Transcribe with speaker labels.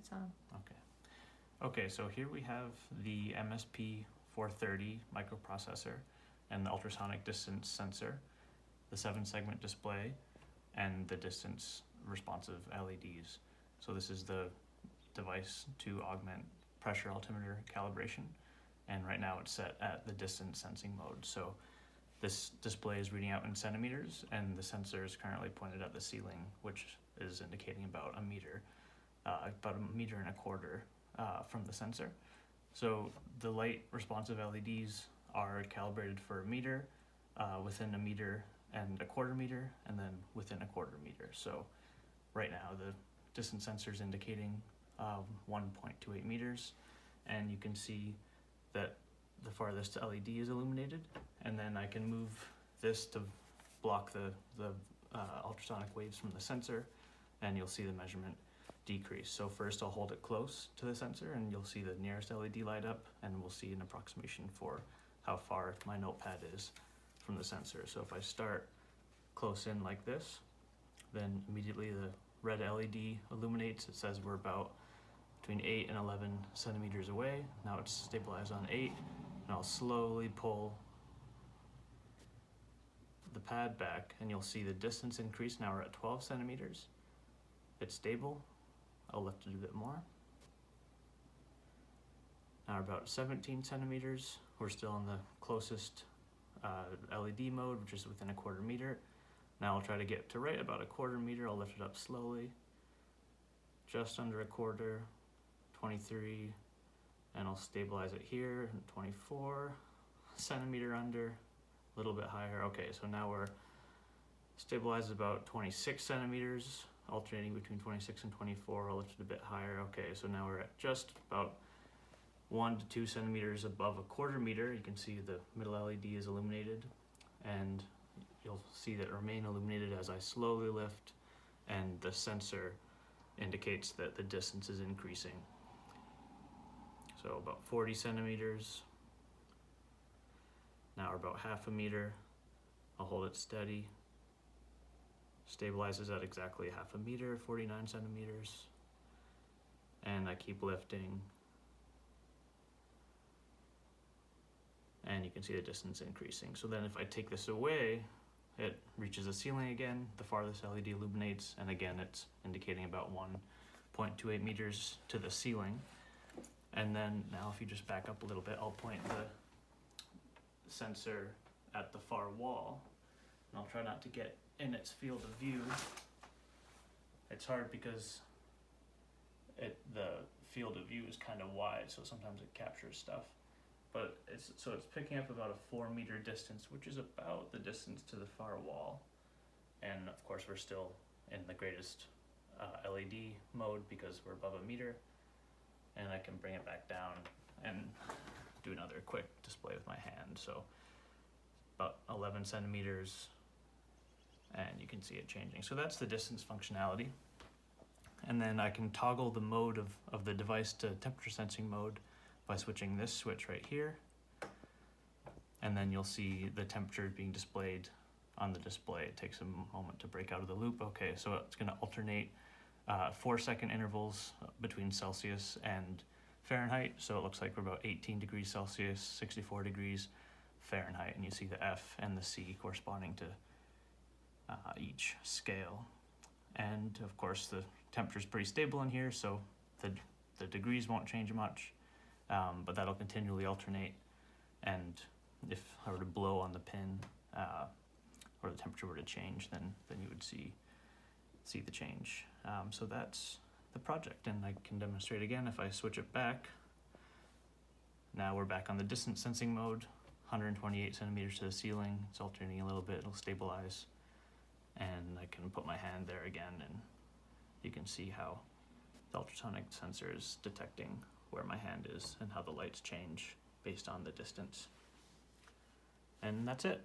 Speaker 1: It's on.
Speaker 2: Okay, so here we have the MSP430 microprocessor and the ultrasonic distance sensor, the 7-segment display, and the distance responsive LEDs. So this is the device to augment pressure altimeter calibration, and right now it's set at the distance sensing mode. So this display is reading out in centimeters, and the sensor is currently pointed at the ceiling, which is indicating about a meter and a quarter from the sensor. So the light responsive LEDs are calibrated for a meter, within a meter and a quarter meter, and then within a quarter meter. So right now the distance sensor is indicating 1.28 meters, and you can see that the farthest LED is illuminated, and then I can move this to block the ultrasonic waves from the sensor, and you'll see the measurement decrease. So first I'll hold it close to the sensor, and you'll see the nearest LED light up, and we'll see an approximation for how far my notepad is from the sensor. So if I start close in like this, then immediately the red LED illuminates. It says we're about between 8 and 11 centimeters away. Now it's stabilized on 8, and I'll slowly pull the pad back, and you'll see the distance increase. Now we're at 12 centimeters. It's stable. I'll lift it a bit more. Now we're about 17 centimeters. We're still in the closest LED mode, which is within a quarter meter. Now I'll try to get to right about a quarter meter. I'll lift it up slowly, just under a quarter, 23, and I'll stabilize it here, 24, centimeter under, a little bit higher. Okay, so now we're stabilized about 26 centimeters, alternating between 26 and 24. I'll lift it a bit higher. Okay, so now we're at just about 1 to 2 centimeters above a quarter meter. You can see the middle LED is illuminated, and you'll see that it remain illuminated as I slowly lift, and the sensor indicates that the distance is increasing. So about 40 centimeters. Now we're about half a meter. I'll hold it steady. Stabilizes at exactly half a meter, 49 centimeters. And I keep lifting. And you can see the distance increasing. So then if I take this away, it reaches the ceiling again, the farthest LED illuminates, and again it's indicating about 1.28 meters to the ceiling. And then now if you just back up a little bit, I'll point the sensor at the far wall, and I'll try not to get in its field of view. It's hard because the field of view is kind of wide, so sometimes it captures stuff. But it's picking up about a 4 meter distance, which is about the distance to the far wall. And of course we're still in the greatest LED mode because we're above a meter. And I can bring it back down and do another quick display with my hand. So about 11 centimeters, and you can see it changing. So that's the distance functionality. And then I can toggle the mode of the device to temperature sensing mode by switching this switch right here. And then you'll see the temperature being displayed on the display. It takes a moment to break out of the loop. Okay, so it's gonna alternate 4-second intervals between Celsius and Fahrenheit. So it looks like we're about 18 degrees Celsius, 64 degrees Fahrenheit, and you see the F and the C corresponding to each scale. And of course the temperature is pretty stable in here, so the degrees won't change much, but that'll continually alternate. And if I were to blow on the pin, or the temperature were to change, then you would see the change. So that's the project, and I can demonstrate again if I switch it back. Now we're back on the distance sensing mode, 128 centimeters to the ceiling. It's alternating a little bit, it'll stabilize. And I can put my hand there again, and you can see how the ultrasonic sensor is detecting where my hand is and how the lights change based on the distance. And that's it.